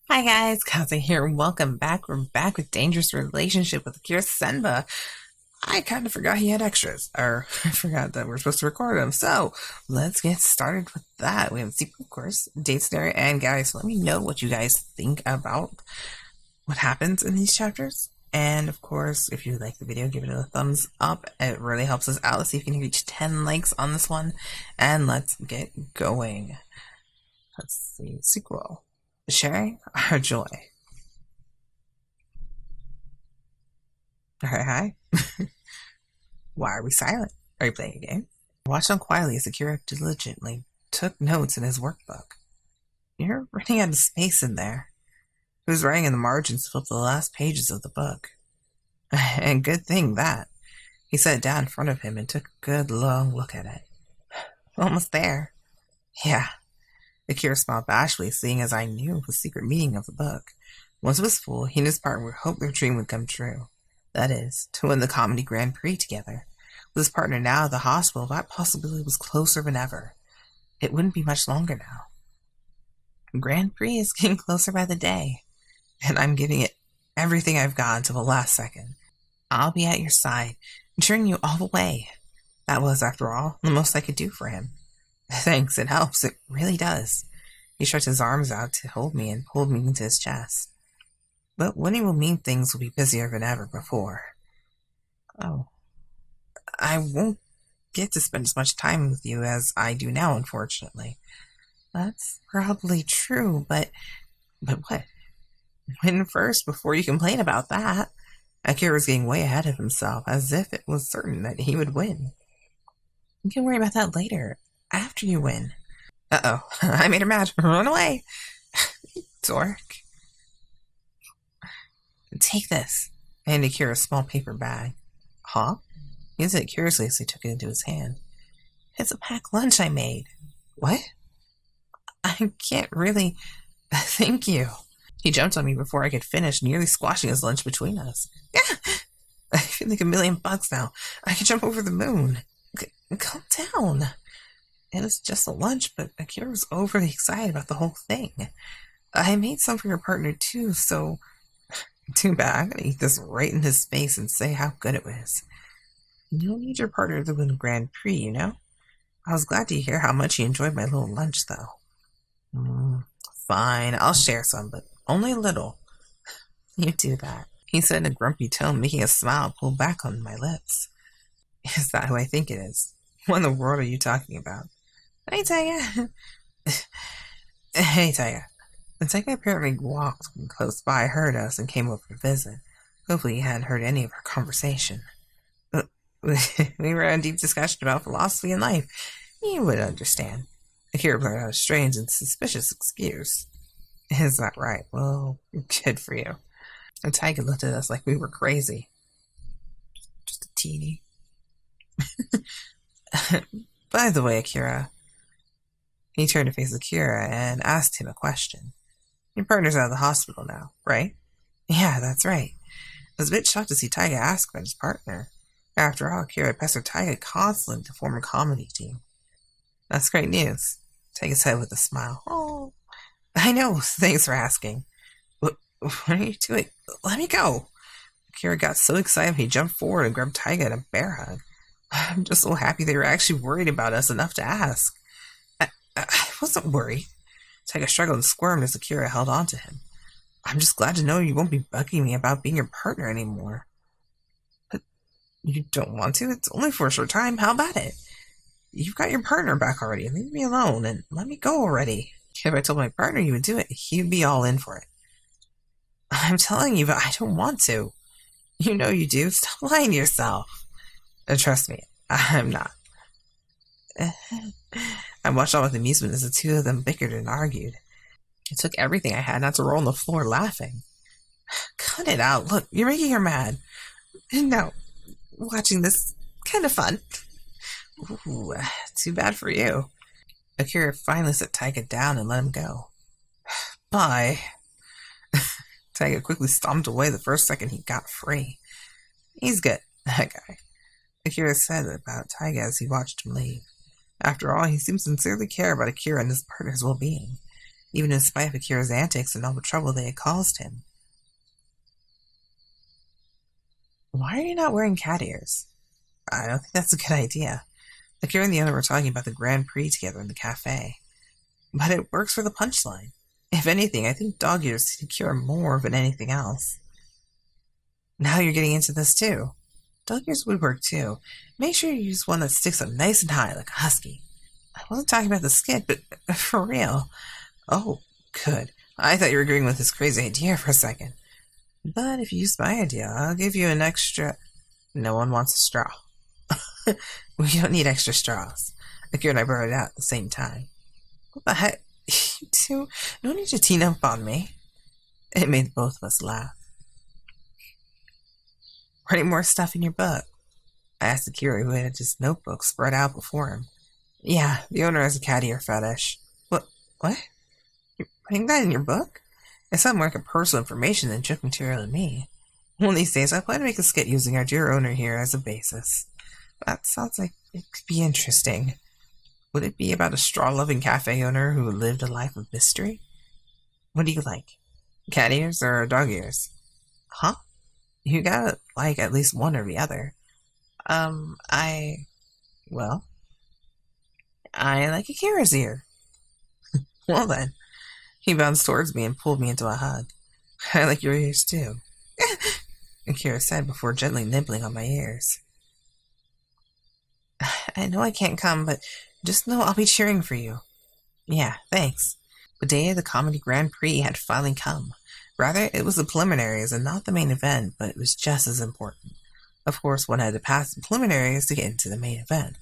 Hi guys, Kaze here. Welcome back. We're back with Dangerous Relationship with Akira Senba. I kind of forgot he had extras, or I forgot that we're supposed to record them. So let's get started with that. We have a sequel, of course, date scenario, and guys, let me know what you guys think about what happens in these chapters. And of course, if you like the video, give it a thumbs up. It really helps us out. Let's see if we can reach 10 likes on this one. And let's get going. Let's see, sequel. Sharing our joy. Hi. Why are we silent? Are you playing a game? I watched on quietly as Akira diligently took notes in his workbook. You're running out of space in there. He was writing in the margins to fill up the last pages of the book. And good thing that. He set it down in front of him and took a good long look at it. Almost there. Yeah. Akira smiled bashfully, seeing as I knew the secret meaning of the book. Once it was full, he and his partner would hope their dream would come true. That is, to win the comedy Grand Prix together. With his partner now at the hospital, that possibility was closer than ever. It wouldn't be much longer now. Grand Prix is getting closer by the day, and I'm giving it everything I've got until the last second. I'll be at your side, cheering you all the way. That was, after all, the most I could do for him. Thanks, it helps. It really does. He stretched his arms out to hold me and pulled me into his chest. But winning will mean things will be busier than ever before. Oh. I won't get to spend as much time with you as I do now, unfortunately. That's probably true, but what? Win first before you complain about that. Akira was getting way ahead of himself, as if it was certain that he would win. You can worry about that later. After you win. Uh-oh, I made her mad. Run away. Dork. Take this. I handed Akira a small paper bag. Huh? He looked at it curiously as he took it into his hand. It's a packed lunch I made. What? I can't really... Thank you. He jumped on me before I could finish, nearly squashing his lunch between us. Yeah! I feel like $1,000,000 now. I can jump over the moon. Calm down. It was just a lunch, but Akira was overly excited about the whole thing. I made some for your partner too, so... Too bad, I'm gonna eat this right in his face and say how good it was. You don't need your partner to win the Grand Prix, you know? I was glad to hear how much he enjoyed my little lunch, though. Fine, I'll share some, but only a little. You do that, he said in a grumpy tone, making a smile pull back on my lips. Is that who I think it is? What in the world are you talking about? Hey, Taiga. Hey, Taiga. The Taiga apparently walked close by, heard us, and came over to visit. Hopefully he hadn't heard any of our conversation. We were in a deep discussion about philosophy and life. You would understand. Akira blurted out a strange and suspicious excuse. Is that right? Well, good for you. And Taiga looked at us like we were crazy. Just a teeny. By the way, Akira... He turned to face Akira and asked him a question. Your partner's out of the hospital now, right? Yeah, that's right. I was a bit shocked to see Taiga ask about his partner. After all, Akira pestered Taiga constantly to form a comedy team. That's great news, Taiga said with a smile. Oh, I know, thanks for asking. What are you doing? Let me go. Akira got so excited he jumped forward and grabbed Taiga in a bear hug. I'm just so happy they were actually worried about us enough to ask. I wasn't worried. Taiga struggled and squirmed as Akira held on to him. I'm just glad to know you won't be bugging me about being your partner anymore. But you don't want to? It's only for a short time. How about it? You've got your partner back already. Leave me alone and let me go already. If I told my partner you would do it, he'd be all in for it. I'm telling you, but I don't want to. You know you do. Stop lying to yourself. Trust me, I'm not. I watched on with amusement as the two of them bickered and argued. It took everything I had not to roll on the floor laughing. Cut it out. Look, you're making her mad. No, watching this kind of fun. Ooh, too bad for you. Akira finally set Taiga down and let him go. Bye. Taiga quickly stomped away the first second he got free. He's good, that guy. Akira said about Taiga as he watched him leave. After all, he seemed to sincerely care about Akira and his partner's well-being. even in spite of Akira's antics and all the trouble they had caused him. Why are you not wearing cat ears? I don't think that's a good idea. Akira and the owner were talking about the Grand Prix together in the cafe. But it works for the punchline. If anything, I think dog ears secure more than anything else. Now you're getting into this too. Dog ears would work too. Make sure you use one that sticks up nice and high like a husky. I wasn't talking about the skin, but for real. Oh, good. I thought you were agreeing with this crazy idea for a second. But if you use my idea, I'll give you an extra... No one wants a straw. We don't need extra straws. Akira and I brought it out at the same time. What the heck? You two, no need to team up on me. It made both of us laugh. Writing more stuff in your book? I asked Akira, who had his notebook spread out before him. Yeah, the owner has a cat ear fetish. What? You're putting that in your book? It sounded more like a personal information than joke material to me. One of these days, I plan to make a skit using our dear owner here as a basis. That sounds like it could be interesting. Would it be about a straw-loving cafe owner who lived a life of mystery? What do you like? Cat ears or dog ears? Huh? You gotta like at least one or the other. Well, I like Akira's ear. Well then. He bounced towards me and pulled me into a hug. I like your ears too. Akira said before gently nibbling on my ears. I know I can't come, but just know I'll be cheering for you. Yeah, thanks. The day of the Comedy Grand Prix had finally come. Rather, it was the preliminaries and not the main event, but it was just as important. Of course, one had to pass the preliminaries to get into the main event.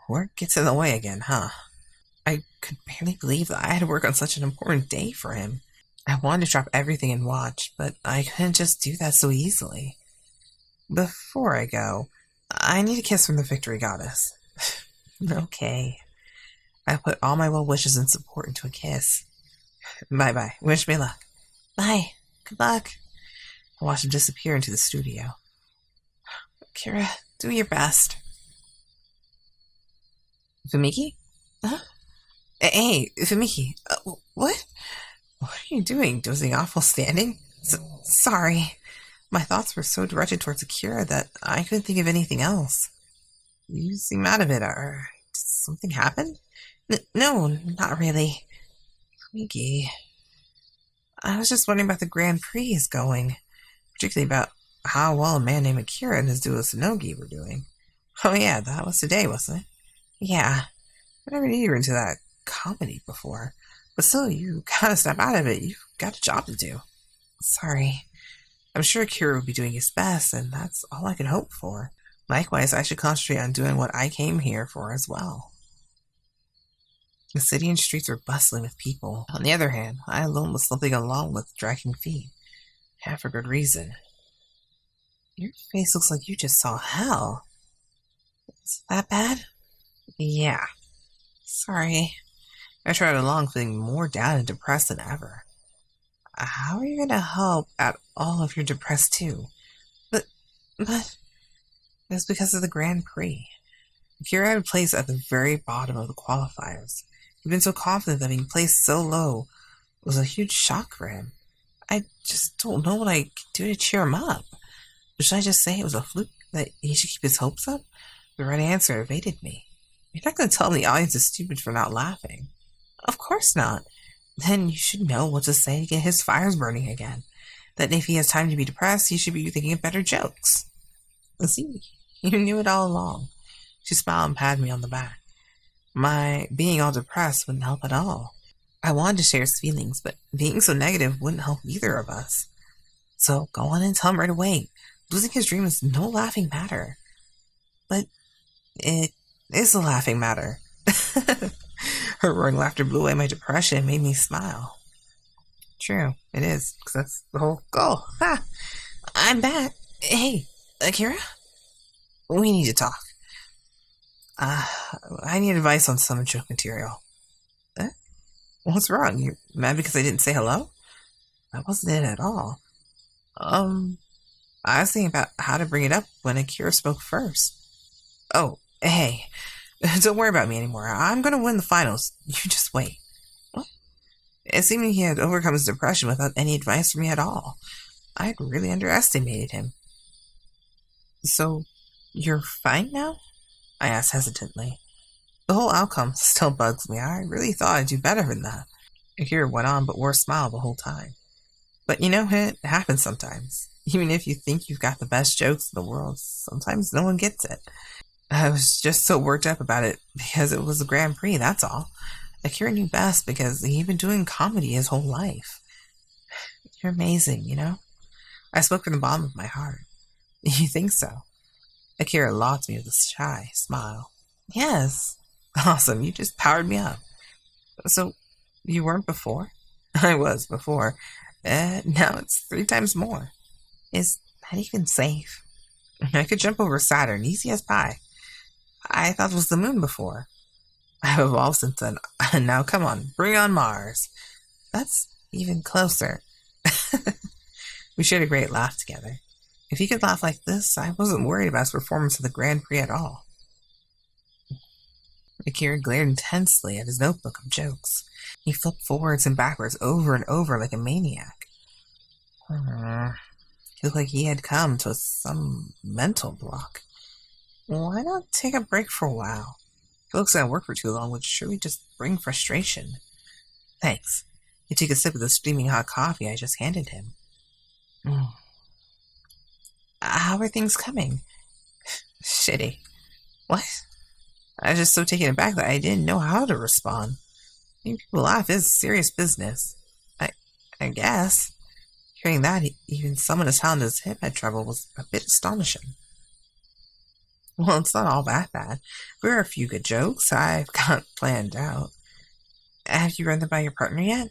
Work gets in the way again, huh? I could barely believe that I had to work on such an important day for him. I wanted to drop everything and watch, but I couldn't just do that so easily. Before I go, I need a kiss from the Victory Goddess. Okay. I put all my well wishes and support into a kiss. Bye-bye. Wish me luck. Bye. Good luck. I watched him disappear into the studio. Akira, do your best. Fumiki? Huh? Hey, Fumiki. What? What are you doing? Dozing off while standing? Sorry. My thoughts were so directed towards Akira that I couldn't think of anything else. You seem out of it. Did something happen? No, not really. Fumiki. I was just wondering about the Grand Prix is going. Particularly about how well a man named Akira and his duo Sonogi were doing. Oh yeah, that was today, wasn't it? Yeah. I never knew you were into that comedy before. But still, you gotta step out of it. You've got a job to do. Sorry. I'm sure Akira will be doing his best, and that's all I can hope for. Likewise, I should concentrate on doing what I came here for as well. The city and streets were bustling with people. On the other hand, I alone was limping along with dragging feet. And for good reason. Your face looks like you just saw hell. Is it that bad? Yeah. Sorry. I tried along feeling more down and depressed than ever. How are you going to help at all if you're depressed too? But it's because of the Grand Prix. Akira had placed at the very bottom of the qualifiers. He'd been so confident that being placed so low was a huge shock for him. I just don't know what I could do to cheer him up. Should I just say it was a fluke, that he should keep his hopes up? The right answer evaded me. You're not going to tell me the audience is stupid for not laughing. Of course not. Then you should know what to say to get his fires burning again. That if he has time to be depressed, he should be thinking of better jokes. See, you knew it all along. She smiled and patted me on the back. My being all depressed wouldn't help at all. I wanted to share his feelings, but being so negative wouldn't help either of us. So go on and tell him right away. Losing his dream is no laughing matter. But it is a laughing matter. Her roaring laughter blew away my depression and made me smile. True, it is, because that's the whole goal. Ha! I'm back. Hey, Akira? We need to talk. I need advice on some joke material. What's wrong? You mad because I didn't say hello? That wasn't it at all. I was thinking about how to bring it up when Akira spoke first. Oh, hey. Don't worry about me anymore. I'm gonna win the finals. You just wait. What? It seemed he had overcome his depression without any advice from me at all. I had really underestimated him. So, you're fine now? I asked hesitantly. The whole outcome still bugs me. I really thought I'd do better than that. Akira went on, but wore a smile the whole time. But you know, it happens sometimes. Even if you think you've got the best jokes in the world, sometimes no one gets it. I was just so worked up about it because it was the Grand Prix, that's all. Akira knew best because he'd been doing comedy his whole life. You're amazing, you know? I spoke from the bottom of my heart. You think so? Akira locked me with a shy smile. Yes. Awesome, you just powered me up. So, you weren't before? I was before. Now it's 3 times more. Is that even safe? I could jump over Saturn, easy as pie. I thought it was the moon before. I've evolved since then. Now come on, bring on Mars. That's even closer. We shared a great laugh together. If he could laugh like this, I wasn't worried about his performance of the Grand Prix at all. Akira glared intensely at his notebook of jokes. He flipped forwards and backwards over and over like a maniac. He looked like he had come to some mental block. Why not take a break for a while? If it looks like I work for too long, would surely just bring frustration. Thanks. He took a sip of the steaming hot coffee I just handed him. How are things coming? Shitty. What? I was just so taken aback that I didn't know how to respond. Making people laugh is serious business. I guess. Hearing that, even someone as talented as him had trouble was a bit astonishing. Well, it's not all that bad. There are a few good jokes I've got planned out. Have you run them by your partner yet?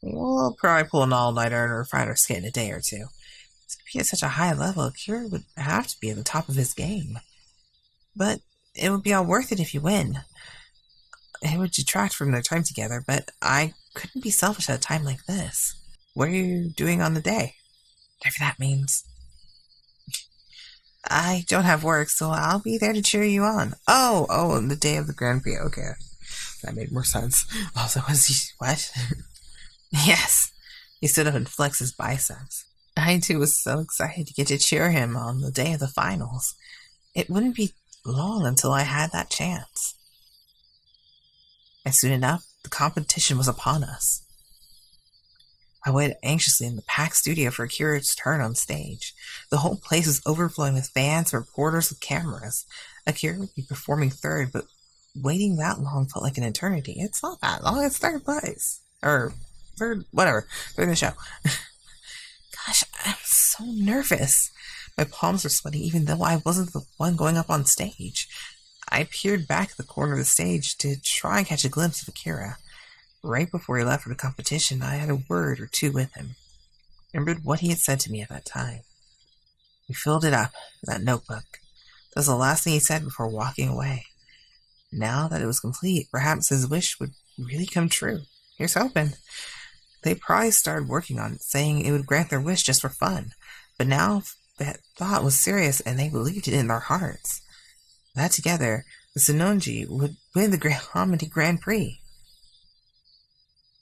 We'll probably pull an all-nighter and refine our skit in a day or two. To be at such a high level, Akira would have to be at the top of his game. But it would be all worth it if you win. It would detract from their time together, but I couldn't be selfish at a time like this. What are you doing on the day? Whatever that means. I don't have work, so I'll be there to cheer you on. Oh, on the day of the Grand Prix. Okay, that made more sense. Also, was he... what? Yes. He stood up and flexed his biceps. I, too, was so excited to get to cheer him on the day of the finals. It wouldn't be long until I had that chance. And soon enough, the competition was upon us. I waited anxiously in the packed studio for Akira's turn on stage. The whole place was overflowing with fans and reporters with cameras. Akira would be performing third, but waiting that long felt like an eternity. It's not that long, it's third place. Or third, whatever, third in the show. Gosh, I'm so nervous. My palms were sweaty even though I wasn't the one going up on stage. I peered back at the corner of the stage to try and catch a glimpse of Akira. Right before he left for the competition, I had a word or two with him. I remembered what he had said to me at that time. We filled it up, that notebook. That was the last thing he said before walking away. Now that it was complete, perhaps his wish would really come true. Here's hoping. They probably started working on it, saying it would grant their wish just for fun. But now that thought was serious and they believed it in their hearts. That together, the Senonji would win the Comedy Grand Prix.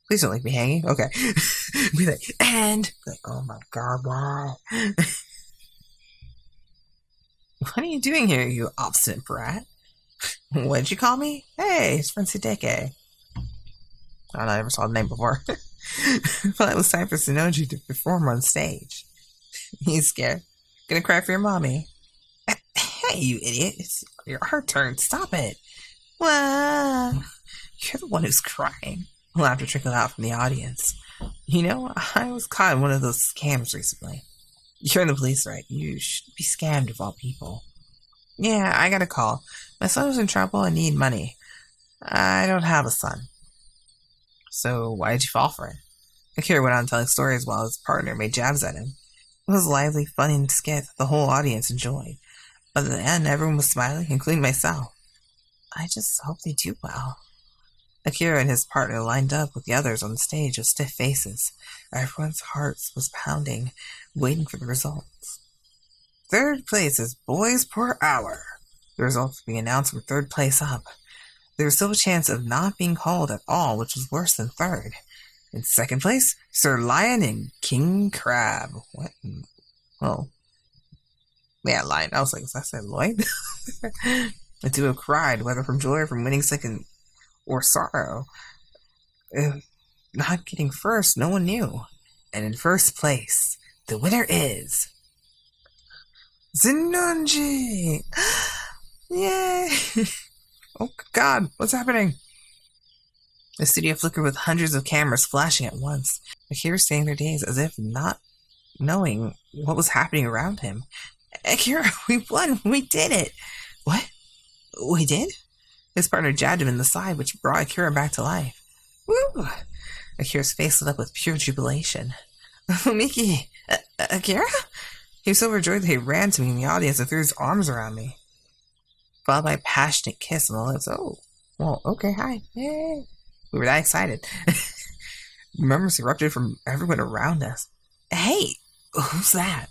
Please don't leave me hanging. Okay. Be like, and like, oh my god, wow. What are you doing here, you obstinate brat? What'd you call me? Hey, it's Francideke. I never saw the name before. Well, it was time for Senonji to perform on stage. He's scared. Gonna cry for your mommy. Hey, you idiot. It's your turn. Stop it. Well, you're the one who's crying. Laughter trickled out from the audience. You know, I was caught in one of those scams recently. You're in the police, right? You should be scammed of all people. Yeah, I got a call. My son was in trouble and need money. I don't have a son. So why did you fall for it? Akira went on telling stories while his partner made jabs at him. It was a lively, funny skit that the whole audience enjoyed. But at the end, everyone was smiling, including myself. I just hope they do well. Akira and his partner lined up with the others on the stage with stiff faces. Everyone's hearts was pounding, waiting for the results. Third place is boys per hour. The results being announced from third place up. There was still a chance of not being called at all, which was worse than third. In second place, Sir Lion and King Crab. What? Oh. Yeah, Lion. I was like, I said Lloyd? The duo cried, whether from joy or from winning second or sorrow. Not getting first, no one knew. And in first place, the winner is Zenonji! Yay! Oh god, what's happening? The studio flickered with hundreds of cameras flashing at once. Akira staying their days as if not knowing what was happening around him. Akira, we won! We did it! What? We did? His partner jabbed him in the side, which brought Akira back to life. Woo! Akira's face lit up with pure jubilation. Fumiki! Akira? He was so overjoyed that he ran to me in the audience and threw his arms around me. Followed by a passionate kiss on the lips. Oh, well, okay, hi. Yay. We were that excited. Murmurs erupted from everyone around us. Hey, who's that?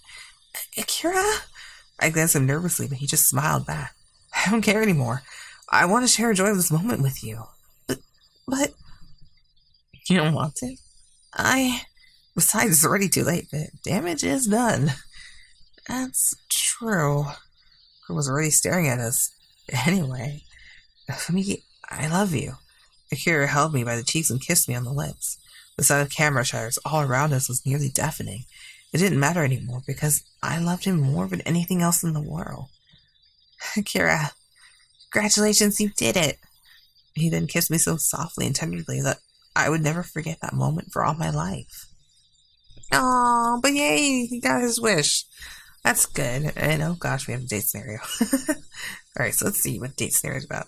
Akira? I glanced at him nervously, but he just smiled back. I don't care anymore. I want to share a joy of this moment with you. But... You don't want to? Besides, it's already too late. The damage is done. That's true. He was already staring at us. Anyway, Fumiki, I love you. Akira held me by the cheeks and kissed me on the lips. The sound of camera shutters all around us was nearly deafening. It didn't matter anymore because I loved him more than anything else in the world. Akira, congratulations, you did it. He then kissed me so softly and tenderly that I would never forget that moment for all my life. Oh, but yay, he got his wish. That's good. And oh gosh, we have a date scenario. Alright, so let's see what date scenario is about.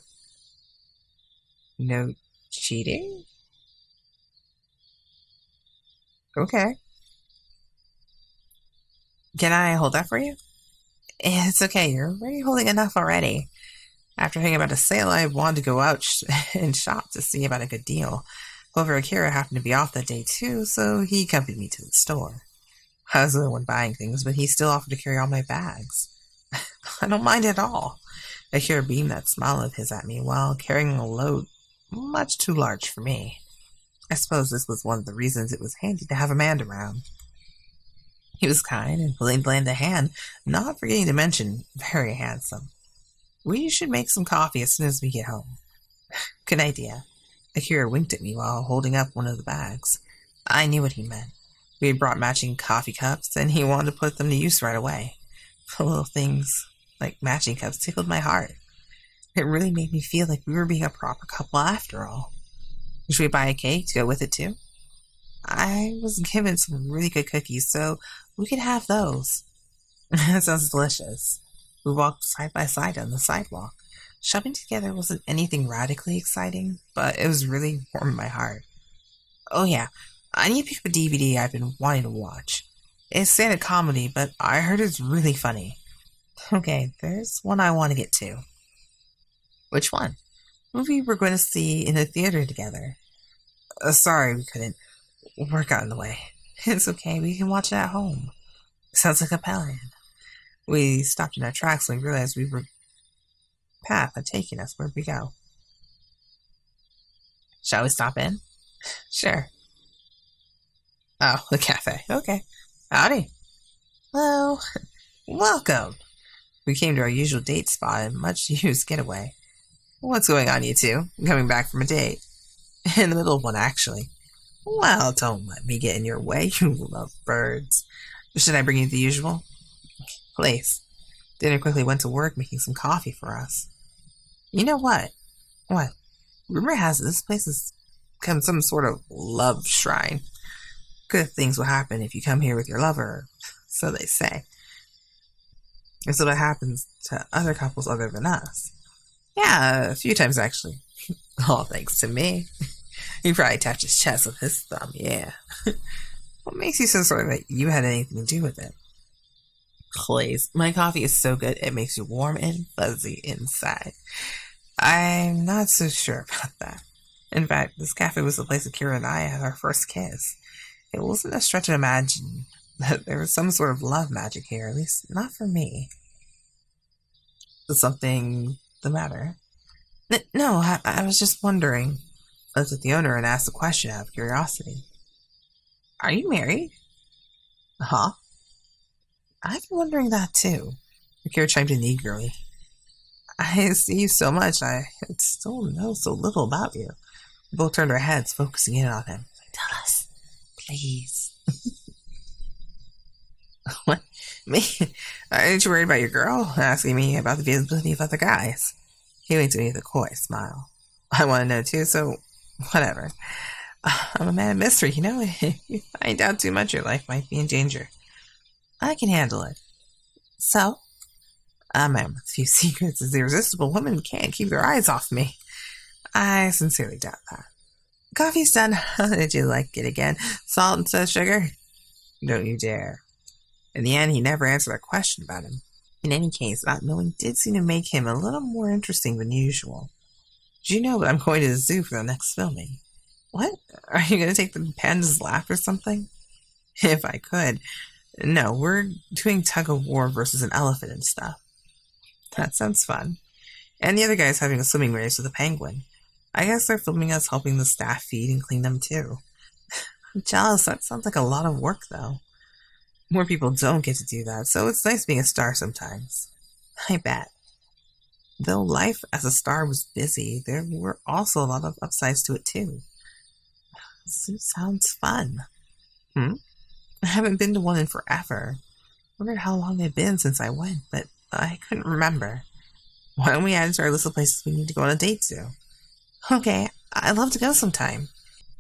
No cheating? Okay. Can I hold that for you? It's okay, you're already holding enough already. After hearing about a sale, I wanted to go out and shop to see about a good deal. However, Akira happened to be off that day too, so he accompanied me to the store. I was the one buying things, but he still offered to carry all my bags. I don't mind at all. Akira beamed that smile of his at me while carrying a load much too large for me. I suppose this was one of the reasons it was handy to have a man around. He was kind and willing to lend a hand, not forgetting to mention very handsome. We should make some coffee as soon as we get home. Good idea. Akira winked at me while holding up one of the bags. I knew what he meant. We had brought matching coffee cups, and he wanted to put them to use right away. The little things like matching cups tickled my heart. It really made me feel like we were being a proper couple after all. Should we buy a cake to go with it too? I was given some really good cookies, so we could have those. That sounds delicious. We walked side by side on the sidewalk. Shopping together wasn't anything radically exciting, but it was really warm my heart. Oh yeah, I need to pick up a DVD I've been wanting to watch. It's standard comedy, but I heard it's really funny. Okay, there's one I want to get to. Which one? Movie we're going to see in the theater together. Sorry we couldn't. Work got in the way. It's okay, we can watch it at home. Sounds like a plan. We stopped in our tracks when we realized we were path had taken us where we go. Shall we stop in? Sure. Oh, the cafe. Okay. Howdy. Hello. Welcome. We came to our usual date spot and much used getaway. What's going on, you two? I'm coming back from a date. In the middle of one, actually. Well, don't let me get in your way, you love birds. Should I bring you the usual? Please. Dinner quickly went to work making some coffee for us. You know what? What? Rumor has it this place has become some sort of love shrine. Good things will happen if you come here with your lover, so they say. And so that happens to other couples other than us. Yeah, a few times actually. All thanks to me. He probably tapped his chest with his thumb, yeah. What makes you so sure that you had anything to do with it? Please, my coffee is so good it makes you warm and fuzzy inside. I'm not so sure about that. In fact, this cafe was the place Akira and I had our first kiss. It wasn't a stretch to imagine that there was some sort of love magic here, at least not for me. Is something the matter? No, I was just wondering. I looked at the owner and asked a question out of curiosity. Are you married? Huh? I've been wondering that too. Akira chimed in eagerly. I see you so much, I still know so little about you. We both turned our heads, focusing in on him. Tell us, please. What? Me? Aren't you worried about your girl asking me about the visibility of other guys? He winked at me with a coy smile. I want to know too, so whatever. I'm a man of mystery, you know? If you find out too much, your life might be in danger. I can handle it. So? A man with few secrets is irresistible. Women can't keep their eyes off me. I sincerely doubt that. Coffee's done. Did you like it again? Salt instead of sugar? Don't you dare. In the end, he never answered our question about him. In any case, not knowing did seem to make him a little more interesting than usual. Did you know that I'm going to the zoo for the next filming? What? Are you going to take the panda's lap or something? If I could. No, we're doing tug-of-war versus an elephant and stuff. That sounds fun. And the other guy's having a swimming race with a penguin. I guess they're filming us helping the staff feed and clean them too. I'm jealous. That sounds like a lot of work, though. More people don't get to do that, so it's nice being a star sometimes. I bet. Though life as a star was busy, there were also a lot of upsides to it too. Zoo sounds fun. I haven't been to one in forever. Wondered how long it had been since I went, but I couldn't remember. Why don't we add it to our list of places we need to go on a date to? Okay, I'd love to go sometime.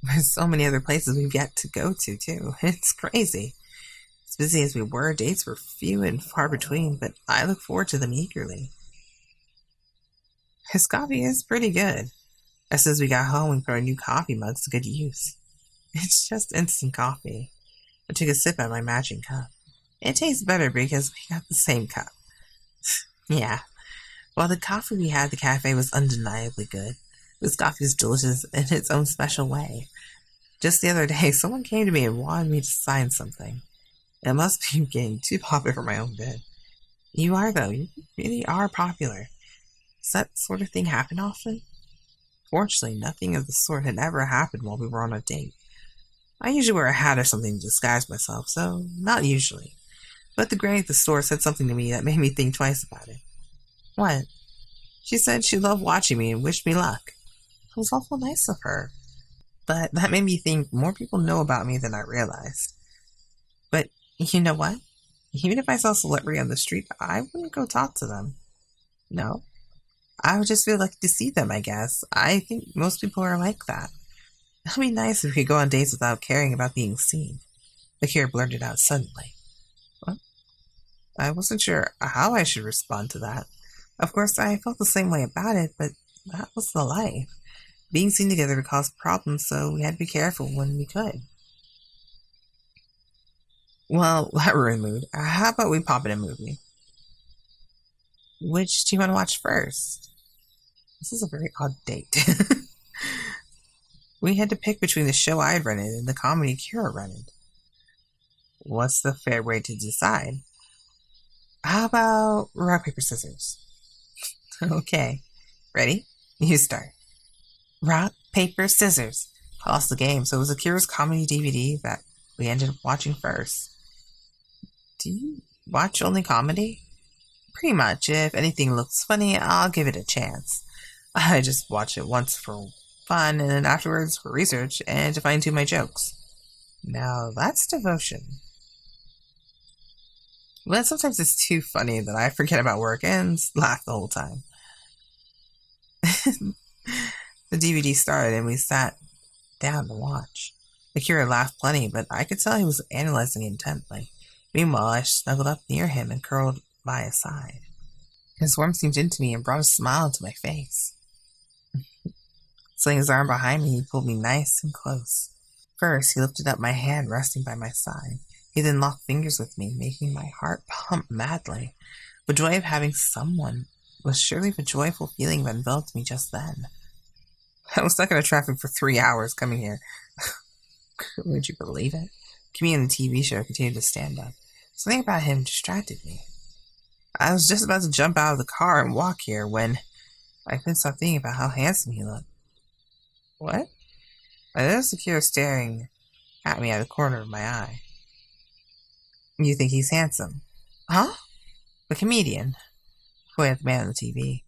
There's so many other places we've yet to go to, too. It's crazy. As busy as we were, dates were few and far between, but I look forward to them eagerly. His coffee is pretty good. As soon as we got home, we put our new coffee mugs to good use. It's just instant coffee. I took a sip out of my matching cup. It tastes better because we got the same cup. Yeah. While the coffee we had at the cafe was undeniably good, this coffee is delicious in its own special way. Just the other day, someone came to me and wanted me to sign something. It must be getting too popular for my own good. You are, though. You really are popular. Does that sort of thing happen often? Fortunately, nothing of the sort had ever happened while we were on a date. I usually wear a hat or something to disguise myself, so not usually. But the granny at the store said something to me that made me think twice about it. What? She said she loved watching me and wished me luck. It was awful nice of her. But that made me think more people know about me than I realized. But you know what? Even if I saw a celebrity on the street, I wouldn't go talk to them. No. I would just feel lucky to see them, I guess. I think most people are like that. It would be nice if we could go on dates without caring about being seen. Akira blurted out suddenly. What? I wasn't sure how I should respond to that. Of course, I felt the same way about it, but that was the life. Being seen together would cause problems, so we had to be careful when we could. Well, that ruined mood. How about we pop in a movie? Which do you want to watch first? This is a very odd date. We had to pick between the show I had rented and the comedy Kira rented. What's the fair way to decide? How about rock, paper, scissors? Okay. Ready? You start. Rock, paper, scissors. I lost the game, so it was Akira's comedy DVD that we ended up watching first. Do you watch only comedy? Pretty much. If anything looks funny, I'll give it a chance. I just watch it once for fun, and then afterwards for research and to fine-tune my jokes. Now that's devotion. But sometimes it's too funny that I forget about work and laugh the whole time. The DVD started and we sat down to watch. Akira laughed plenty, but I could tell he was analyzing intently. Meanwhile, I snuggled up near him and curled by his side. His warmth seemed into me and brought a smile to my face. Slinging his arm behind me, he pulled me nice and close. First, he lifted up my hand resting by my side. He then locked fingers with me, making my heart pump madly. The joy of having someone was surely the joyful feeling that enveloped me just then. I was stuck in traffic for 3 hours coming here. Would you believe it? Kimmy in the TV show continued to stand up. Something about him distracted me. I was just about to jump out of the car and walk here when I couldn't stop thinking about how handsome he looked. What? I noticed Akira staring at me out of the corner of my eye. You think he's handsome? Huh? The comedian. Pointed at the man on the TV.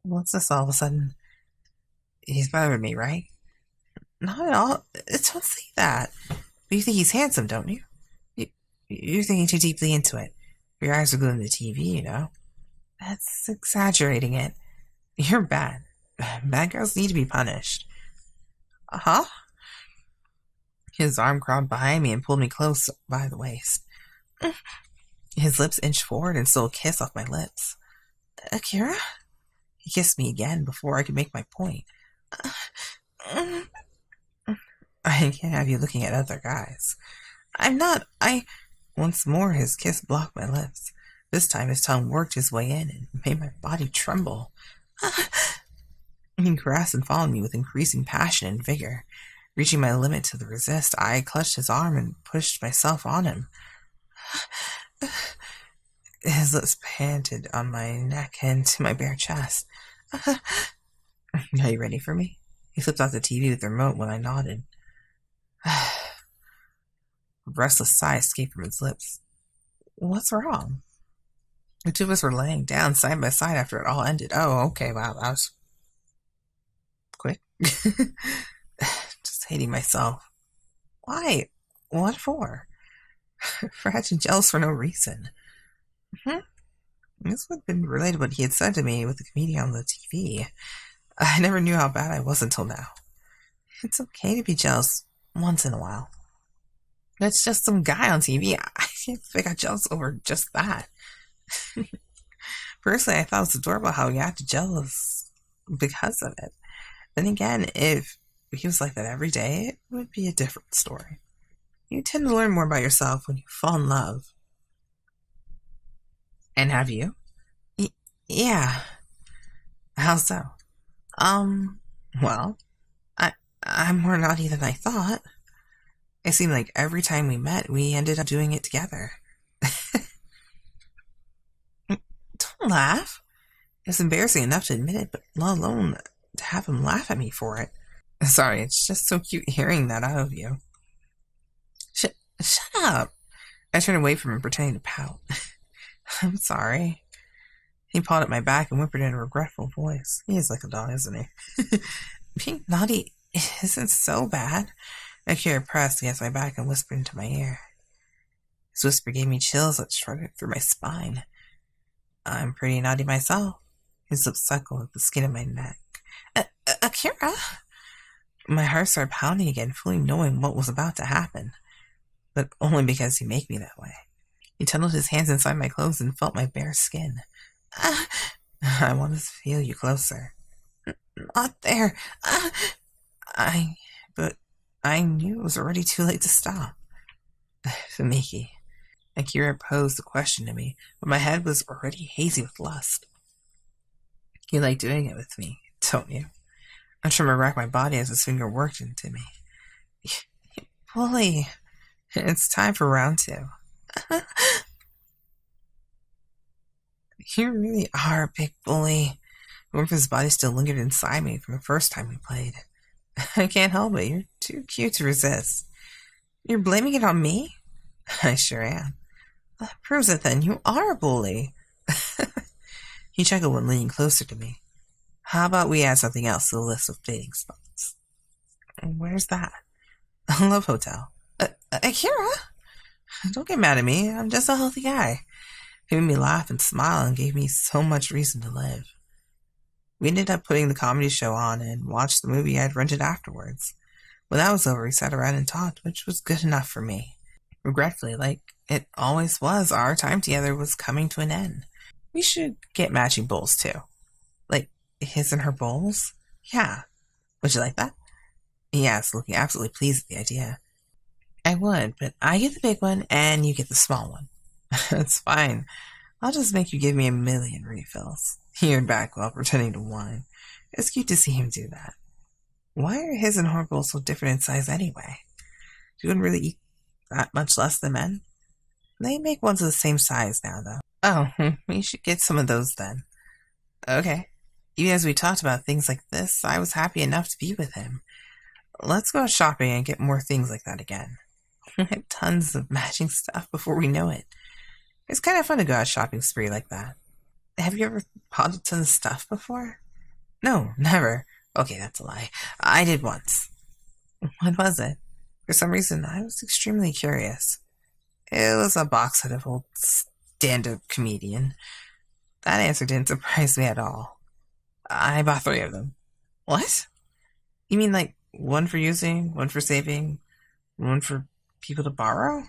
What's this all of a sudden? He's better than me, right? Not at all. Don't say that. But you think he's handsome, don't you? You're thinking too deeply into it. Your eyes are glued to the TV, you know. That's exaggerating it. You're bad. Bad girls need to be punished. Uh-huh. His arm crawled behind me and pulled me close by the waist. His lips inched forward and stole a kiss off my lips. Akira? He kissed me again before I could make my point. I can't have you looking at other guys. I'm not. Once more, his kiss blocked my lips. This time, his tongue worked his way in and made my body tremble. He caressed and followed me with increasing passion and vigor. Reaching my limit to resist, I clutched his arm and pushed myself on him. His lips panted on my neck and to my bare chest. Are you ready for me? He flipped off the TV with the remote when I nodded. A restless sigh escaped from his lips. What's wrong? The two of us were laying down side by side after it all ended. Oh, okay, wow, that was quick. Just hating myself. Why? What for? For acting jealous for no reason. This would have been related to what he had said to me with the comedian on the TV. I never knew how bad I was until now. It's okay to be jealous once in a while. That's just some guy on TV. I got jealous over just that. Personally, I thought it was adorable how he acted jealous because of it. Then again, if he was like that every day, it would be a different story. You tend to learn more about yourself when you fall in love. And have you? Yeah. How so? Well, I'm more naughty than I thought. It seemed like every time we met, we ended up doing it together. Don't laugh. It's embarrassing enough to admit it, but let alone to have him laugh at me for it. Sorry, it's just so cute hearing that out of you. Shut up. I turned away from him, pretending to pout. I'm sorry. He pawed at my back and whimpered in a regretful voice. He is like a dog, isn't he? Being naughty isn't so bad. Akira pressed against my back and whispered into my ear. His whisper gave me chills that shredded through my spine. I'm pretty naughty myself. His lips suckled at the skin of my neck. Akira? My heart started pounding again, fully knowing what was about to happen. But only because he made me that way. He tunneled his hands inside my clothes and felt my bare skin. I wanted to feel you closer. Not there. But I knew it was already too late to stop. Fumiki. Akira posed the question to me, but my head was already hazy with lust. You like doing it with me, don't you? I'm trying to rack my body as his finger worked into me. Volley. It's time for round 2. You really are a big bully. The warmth of his body still lingered inside me from the first time we played. I can't help it. You're too cute to resist. You're blaming it on me? I sure am. That proves it then. You are a bully. He chuckled when leaning closer to me. How about we add something else to the list of dating spots? Where's that? A love hotel. Akira? Don't get mad at me. I'm just a healthy guy. He made me laugh and smile and gave me so much reason to live. We ended up putting the comedy show on and watched the movie I'd rented afterwards. When that was over, we sat around and talked, which was good enough for me. Regretfully, like it always was, our time together was coming to an end. We should get matching bowls, too. Like his and her bowls? Yeah. Would you like that? He asked, looking absolutely pleased at the idea. I would, but I get the big one and you get the small one. It's fine. I'll just make you give me 1,000,000 refills. He eared back while pretending to whine. It's cute to see him do that. Why are his and her bowls so different in size anyway? You wouldn't really eat that much less than men? They make ones of the same size now, though. Oh, we should get some of those then. Okay. Even as we talked about things like this, I was happy enough to be with him. Let's go shopping and get more things like that again. We had tons of matching stuff before we know it. It's kind of fun to go on a shopping spree like that. Have you ever bought a ton of stuff before? No, never. Okay, that's a lie. I did once. What was it? For some reason, I was extremely curious. It was a box set of old stand-up comedian. That answer didn't surprise me at all. I bought 3 of them. What? You mean like one for using, one for saving, one for people to borrow?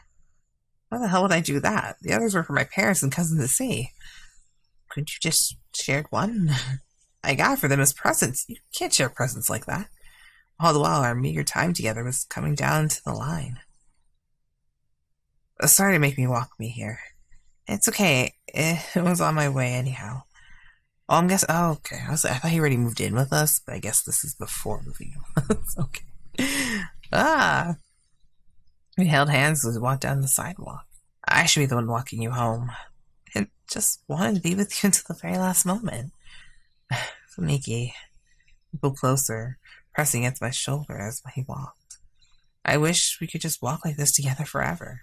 Why the hell would I do that? The others were for my parents and cousins to see. Couldn't you just share one? I got for them as presents. You can't share presents like that. All the while, our meager time together was coming down to the line. Sorry to make me walk me here. It's okay. It was on my way anyhow. Oh, I'm guessing. Oh, okay. I thought he already moved in with us, but I guess this is before moving in with us. Okay. Ah. We held hands as we walked down the sidewalk. I should be the one walking you home. I just wanted to be with you until the very last moment. Fumiki pulled closer, pressing against my shoulder as he walked. I wish we could just walk like this together forever.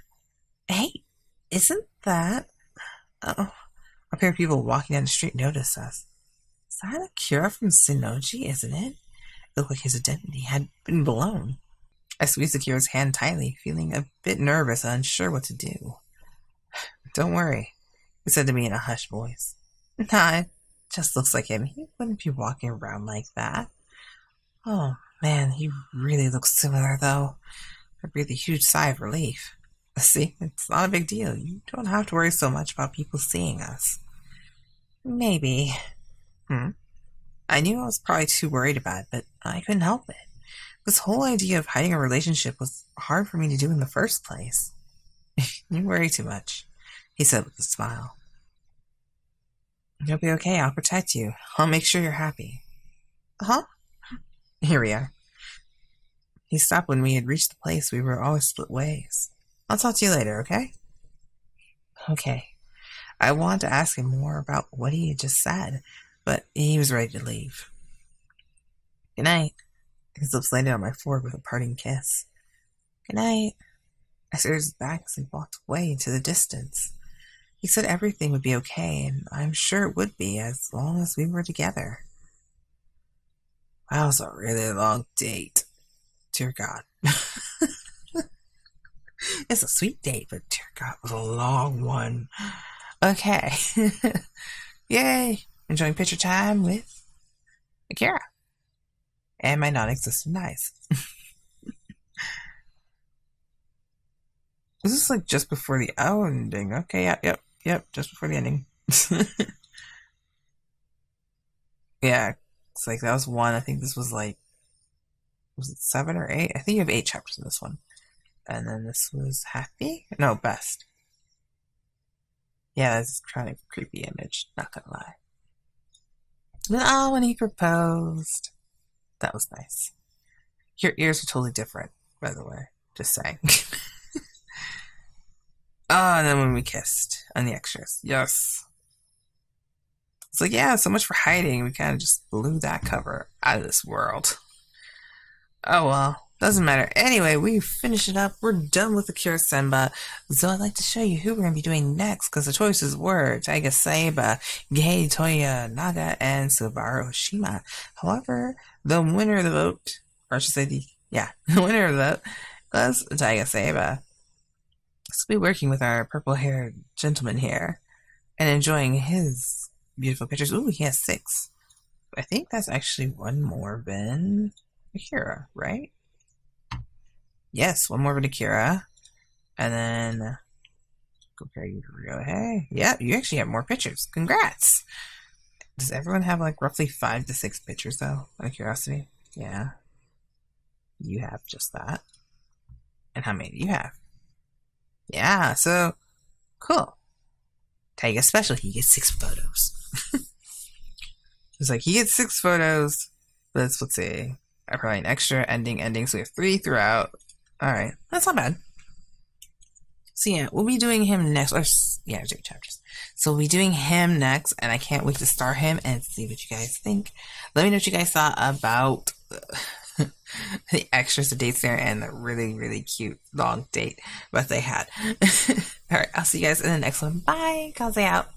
Hey, isn't that... Oh, a pair of people walking down the street noticed us. Is that Akira from Sinnoji, isn't it? It looked like his identity had been blown. I squeezed Akira's hand tightly, feeling a bit nervous and unsure what to do. Don't worry, he said to me in a hushed voice. Nah, it just looks like him. He wouldn't be walking around like that. Oh, man, he really looks similar, though. I breathed a huge sigh of relief. See, it's not a big deal. You don't have to worry so much about people seeing us. Maybe. I knew I was probably too worried about it, but I couldn't help it. This whole idea of hiding a relationship was hard for me to do in the first place. You worry too much, he said with a smile. You'll be okay. I'll protect you. I'll make sure you're happy. Huh? Here we are. He stopped when we had reached the place we were always split ways. I'll talk to you later, okay? Okay. I wanted to ask him more about what he had just said, but he was ready to leave. Good night. His lips landed on my forehead with a parting kiss. Good night. I stared at his back as he walked away into the distance. He said everything would be okay, and I'm sure it would be as long as we were together. That was a really long date. Dear God. It's a sweet date, but dear God, it was a long one. Okay. Yay! Enjoying picture time with Akira. And my non-existent eyes. This is like just before the ending. Okay, yep, just before the ending. Yeah, it's like that was one. I think this was like, was it 7 or 8? I think you have 8 chapters in this one. And then this was happy? No, best. Yeah, that's kind of a creepy image, not gonna lie. Oh, when he proposed. That was nice. Your ears are totally different, by the way. Just saying. Oh, and then when we kissed on the extras. Yes. It's like, yeah, so much for hiding. We kind of just blew that cover out of this world. Oh well. Doesn't matter. Anyway, we finished it up. We're done with Akira Senba. So I'd like to show you who we're going to be doing next, because the choices were Taiga Saeba, Gei Toyonaga, and Subaru Oshima. However, the winner of the vote, or I should say the winner of the vote was Taiga Saeba. So we'll be working with our purple-haired gentleman here and enjoying his beautiful pictures. Ooh, he has 6. I think that's actually one more than Akira, right? Yes, one more than Akira. And then compare you to Ryouhei. Yeah, you actually have more pictures. Congrats! Does everyone have like roughly 5 to 6 pictures though? Out of curiosity? Yeah. You have just that. And how many do you have? Yeah, so cool. Taiga special, he gets 6 photos. It's like he gets 6 photos. Let's see. I probably an extra ending, so we have 3 throughout. Alright, that's not bad. So yeah, we'll be doing him next. Or, yeah, 2 chapters. So we'll be doing him next, and I can't wait to start him and see what you guys think. Let me know what you guys thought about The extras, the dates there, and the really, really cute long date that they had. All right, I'll see you guys in the next one. Bye. Kaze out.